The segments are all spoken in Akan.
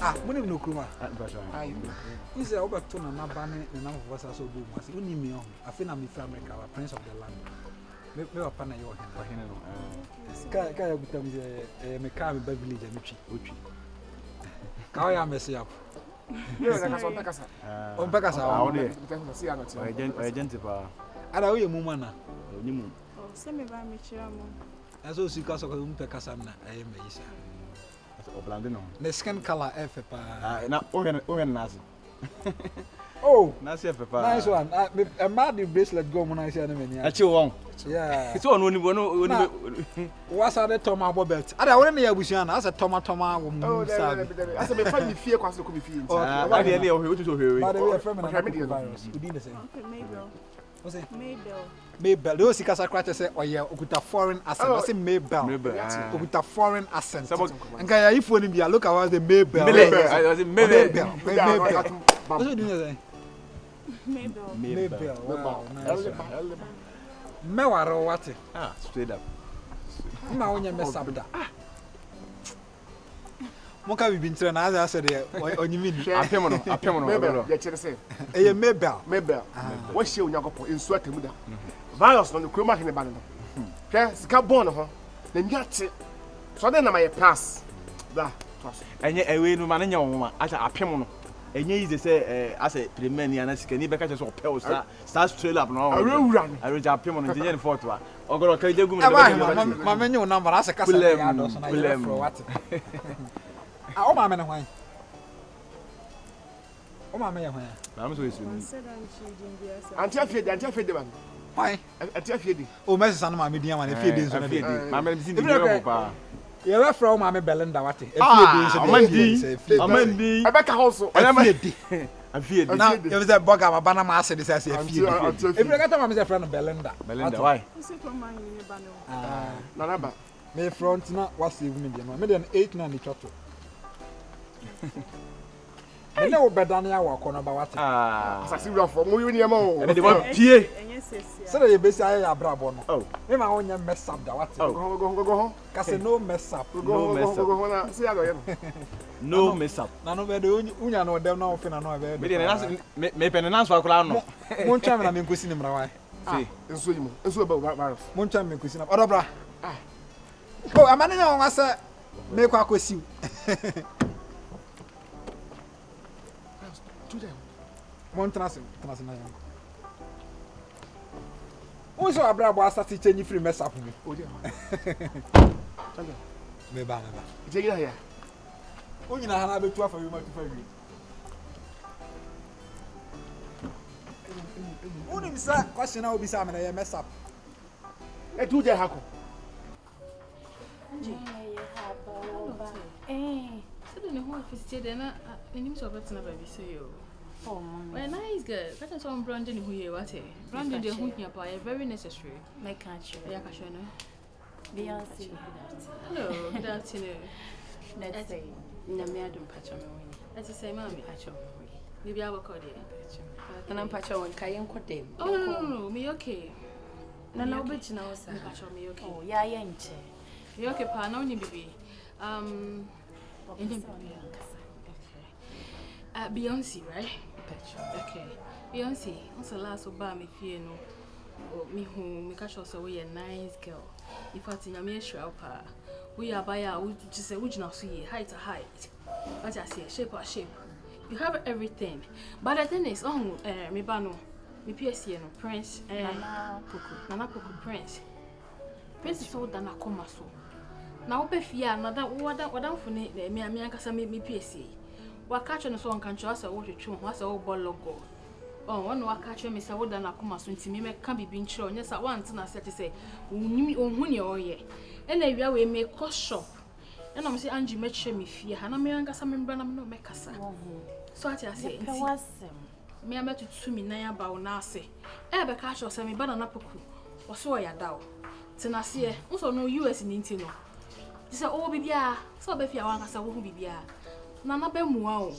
Ah, mune no kuma. Ai. Is a over to na bane na na voice so do mo. Uni mi ho. Afi na mi fra America, prince of the land. Me papa na yo hen no. Ka ya butam je me ka me ba village me twi. Otwi. Ka ya mess up. Yeah, na kasa pekasa. On pekasa. Ah, on dey. See anot. Agent pa. Ada wo ye mu mana. Oni mu. Oh, se me ba me chira mo. Aso si ka so ko mu pekasa na aye me yisa. O blande no. The skin color F pa. Ah, na o hen nasi. Oh, Nasi F pa. nice one. A mad bracelet go mo na isi na me ni. Achi won. Yeah. It's one oni oni. What's other Toma Bobet? I don't know Yabusiana as a Toma woman. Oh, as a family fear kwaso ko be fie. Ah, dey dey o he to hear. But we are from virus. We didn't say. Okay, Maybell. What's it? Maybell. Maybell. Those Sikasa Crater say, oh yeah, okuta foreign accent. I say Maybell. Okuta foreign accent. And Kaya, if you be a look at the Maybell. I was Maybell. What's it doing there? Maybell. Wow. Mewaro what? Ah, straight up. Ma onye mess up da. Moka bi bintre na as I said onyimi ni. Apemo no. Maybell. Ya chere say. Eye Maybell. Maybell. What she Onyankopon ensu atemu da. Virus no kroma hene ba no. Hwe sika born ho. Na nyate. So den na my pass. Da. Enye ewe no ma na nya wo ma. Acha apemo no. Enye easy say as a premier ni anasika ni beka che so pel start straight up no. Awura no. Areja apemo no ntenye ni fort wa. Ogoro ka jegu mu na. Ma menyo number as kasa ya do so na you for what? Ah, o ma me na hwan. O ma me ya hwan. Na me so yesu. Anti afie de ban. Hwan? Anti afie de. O me sesa no ma me dia ma na afie de so na de. Ma me bi ndi pa. You were from my Belinda, what? Amandi. I back a house. I feared. Now, it was a bug of a banana mass. If you got a friend of Belinda, why? Nanaba. May front not what's the median 8 9 the church. I know Bedania walk on about what? Ah, I see you for moving your mouth. And they want Pierre. So you basically a brabon. Oh, maybe I want you mess up. What? Go home. Cause no mess up. Go home. See, I go. No mess up. Nano be the unya no dem na ofina no be. Me penance for kula no. Mon chama na me nkosi ni mrawai. See, enso about virus. Mon chama me nkosi na. Odobra. Ah. Oh, amane nya won asa me kwa akosi. Mon trans na yan. Onso abrabo asati chenyi free mess up me. O dia. Me ba. Jegi na ya. Onyina hana betu afa wi ma tu fa wi. Uni bisa question na obisa me na ye mess up. E tu je hako. So the whole office there na enim so better baby so yo. Oh, well, nice girl. That is one Brandon who you what? Brandon the who here by very necessary. My country. Yeah, Kashana. Beyonce. Hello, good afternoon. Let's say, Namiadum Patron. Let's say, Mammy, Patron. Maybe I will call you. And I'm Patron, Kayan Cotem. Oh, no, me okay. No, but now, sir. Patron, me okay. Oh, yeah, yanche. You okay, pa? No, need baby. Beyonce, right? Okay. Beyonce, what's the last about me fear no? Me who me catch us away a nice girl. If I think I'm a sure pa, we are by our just say, which now see height to height. What I say, shape or shape. You have everything. But the thing is, me bano, me PSC no Prince, Nana Poku Prince. Prince is older than a comma so. Now, Befia, what for me, me PSC. What catch on so on control us a water tune, what's all ball logo. Oh, one what catch me say, what than a comma soon to me can be being shown. Yes, I want to say to say, when you're here. And then we make cost shop. And I'm saying, Angie, make sure me fear, and I'm young as I'm brand no make us. So I say, me I met to me naya bow now say, Ebe catch or semi banana poku, or so I doubt. Tenacia, also no US in Intino. This is all bibia, so Befia one as a woman bibia. Nana be muao.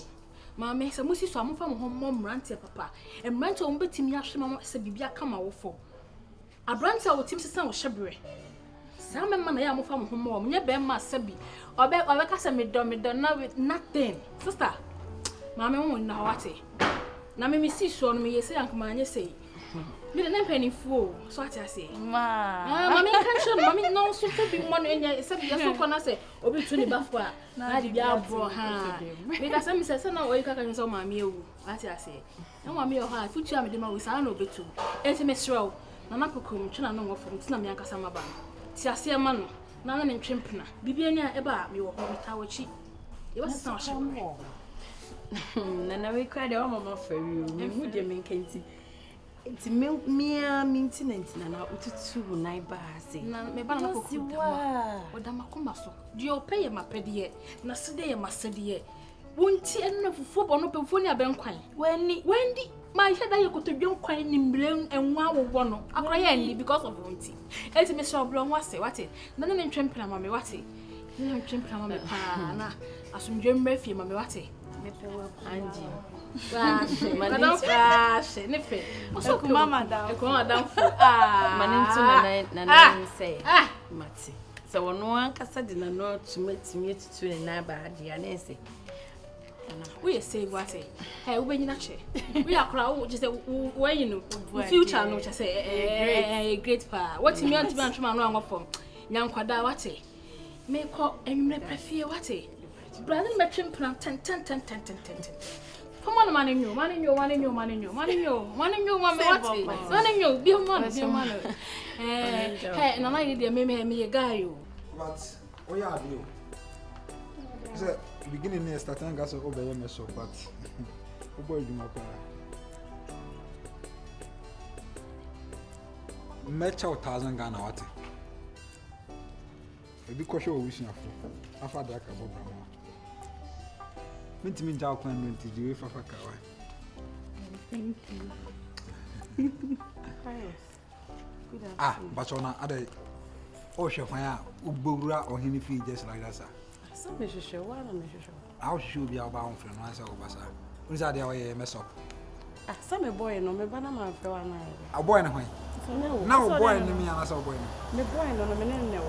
Mamma said, Mussi, so I'm from home, mom, ranty, papa, and rent on betting me after mamma said, Bibia come out for. A branch out Tim's son was shabby. Some man I am from home, near Bemma Sebi, Obe kasa me don now with nothing. Sister, mama won na wate. Na me see so no me yesi ankoma anye sei. Me na penny fool, so ati ase. Mama kan show mama no so to be money enya se be so kona say obi tu ni bafo a na di bia bro ha. Me kasa me say na oyi kaka nso mama ewu. Ati ase. Na mama e ho a futu a me de ma we sa na obetu. Enti me srew na na kokom tuna no ngofo tina me ankasa maba. Ti ase ma no. Na na ntwempena bibia ni a eba me wo ho metawachi e wasa sa hwe na we kwa de o mama fari o me hu de me nkanti nti me minti na ututu na ba ase na me ba na koku da o da makoma so de o peye mapede na sede ye masede wonti enne fufu bo no pefo ni abenkwan wendi my head I could be quite nimble and one would no. I cry because of wonty. As Miss Oblong was say, what it? None of them trample mammy what it. No trample mammy pana. As some Jim Murphy, mammy what it. Angie. Madame Flash, Niffy. Also, Mamma down for Manin say, Matty. So one cassa did not to meet me to a neighbor, dear Nancy. We say what say. Hey, we we are crowd just where you know future no just say a great pa. What you mean to man wrong from young kwada what say. Make up and me prefer what say. Brother me plan 10. Come on man in you what say. Be one. Hey, and I need me a guy you. But what are you? Beginning near starting gas over your mess up, but boy, you know, match out 1,000 Ghana. What? A big question wishing after that. Mint me down when to do if I thank you. But on other ocean fire, Ubura or Henny feed just like that, sir. Some Mrs. Show, one Mrs. Show. How should be our bound from myself, Bassa? Who's that way mess up? Some a boy, no, me banana for 1 hour. A boy, no, now boy, and me, and I saw boy. Me boy, no, me no.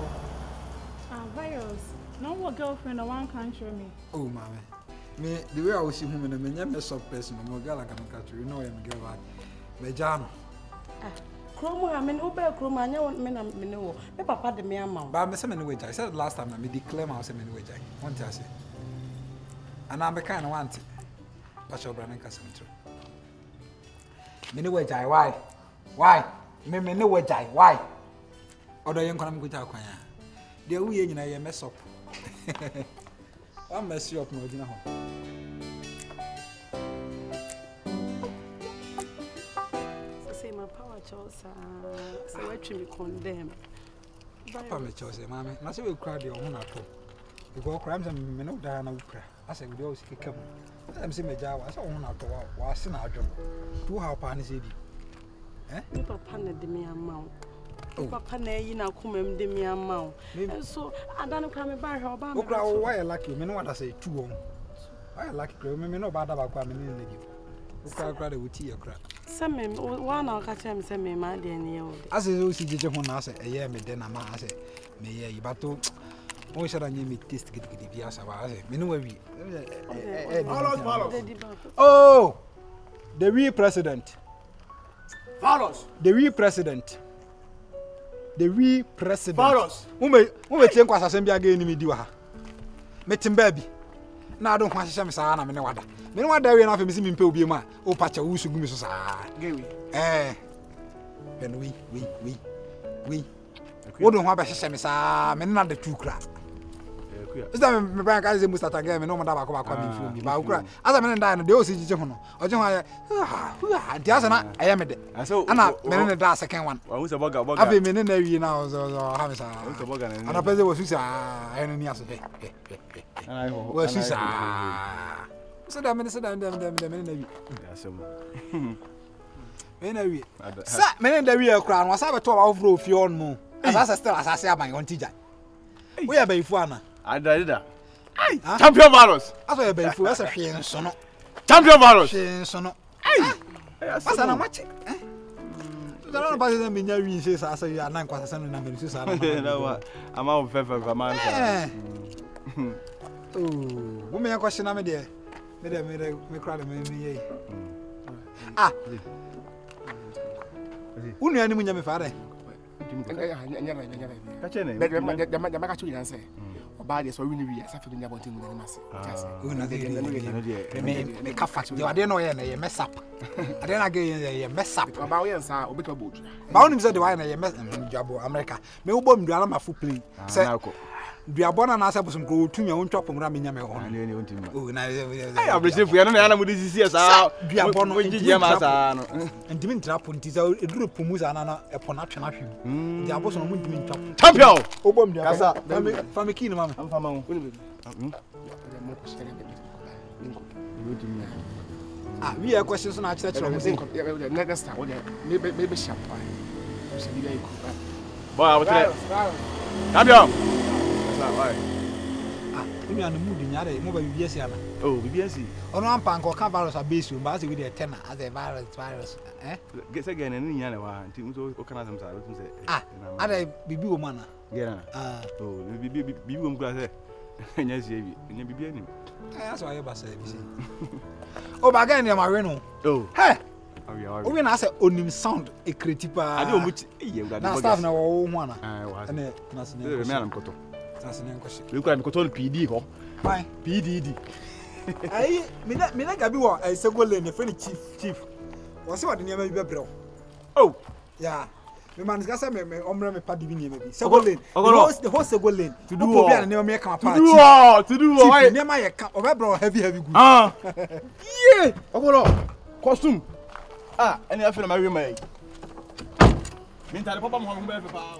Virus. No more girlfriend, one can't show me. Oh, mamma. Me, the way I was seeing him in a mess up person, no girl like a country, you know, and girl like Mejano. Chroma, I mean, Uber Chroma, I want men and Mino. Me papa de me amount. But I'm a semi wage. I said last time I made declare my semi wage. One to say. And I'm a kind of want it. But your brand can true. Many wage. Why? Me no wage. Why? Other young come good out. The way you know mess up. I'll mess you up, no, you know. So what you condemn? Papa me chose, mammy. I say we cried your own at all. You go crimes and me no die na ukra. I say we always kick him. I'm saying me jaw. I say own at all. Was in our job. 2 how pan is it? Eh? Papa na de me amount. Papa na yi na kumem de me amount. So I don't come by her about. Ukra why I like you? Me no what I say 2 on. I like you. Me no bad about kwa me ni give. Ukra cry the wuti your cry. Some one I'll catch him, send me my dear. As you see, Jejon, I say, a year me then a man, I say, may ye, but oh, should I name me taste get the Bias of us? Meanwhile, oh, the real president. Valos. The real president. The real president. Valos. Who may think was assembly again in me do her. Met him baby. Now I don't want to say, Miss Anna, me no water. Me no want there enough me see me pay ma. O patch who should give me so Gawi. Then we. What don't want to say, Miss me not the 2 crap. Is that me bank as must at again, no matter what come me. But cry. As a man die, they all see Jehono. Or John, the other I am it. I saw Anna, men in the second one. Who's a bugger? I've been in there now, so Hamisa. And a person was Susa, and yesterday. Well, Susa. So that minute, men in the real crown was ever 12 hours of your own moon. As I still as I say, my own teacher. We are by Fuana. I did that. Champion Valos. I saw a bay for us a fear and son. Champion Valos. Son. What's an amateur? I don't know about them in your says I say you are 9 quarters and I'm out of feather of a man. Oh, woman question am there. Me cry me. Ah. Unu ani munya me fare. Ka chene. The maka chu yan say. Oba dey so win wi asa fe nya bontin mu na mase. Me ka fact. You ade no ye mess up. Ade na ge ye mess up. Oba we nsa obeto bodu. Ba onim say the why na ye mess Jabo America. Me wo bom duala ma fu play. Say duabona na asa busum ko tumi won twapom ra menya me ho. Oh na eh abrese fu ya no na mu di sisi asa duabono ngije ma asa no. Ndimi ntrapo ntiza eduru pomuza na na epo na twena hwem. Diabo so no mu ndimi ntwap. Champion. Obom dia. Kasa fami kini mama. Am fama ho. Ah, we are questions na chira chira mo say. Next time, maybe sharp. Boy, I will tell. Champion. Why? Ah, unu anu mu di nyare mo ba bibiasi ana. Oh, bibiasi. Ono ampa nko ka virus abase o ba say we dey ten as a virus. Get again and nyane wa nti so o kana samsa o say. Ah, ada bibi wo mana. Gena. Ah. Oh, bibi wo mkura say. Nya sie bi. Nya bibi ani. That's why you ba say bi. Oh, ba ga ni ma we no. Oh. Hey. O we na say onim sound e kretipa. Ade o muti. Iye ura na staff na wo ho ana. Ah, wa. Ene na se ne. Me anam koto. That's an question. We could have got PD ho. Fine. PDD. Ai, me na gabi wo Segole ne friend chief. Was what the name be bro. Oh. Yeah. Me man ga say me omre me padi bi name bi. Segole. The whole Segole. To do what? Obi na me come apart. To do what? Name ye ka obebro heavy good. Ah. Yeah. Ogolo. Costume. Ah, any after my room. Me tell the papa mo be pa.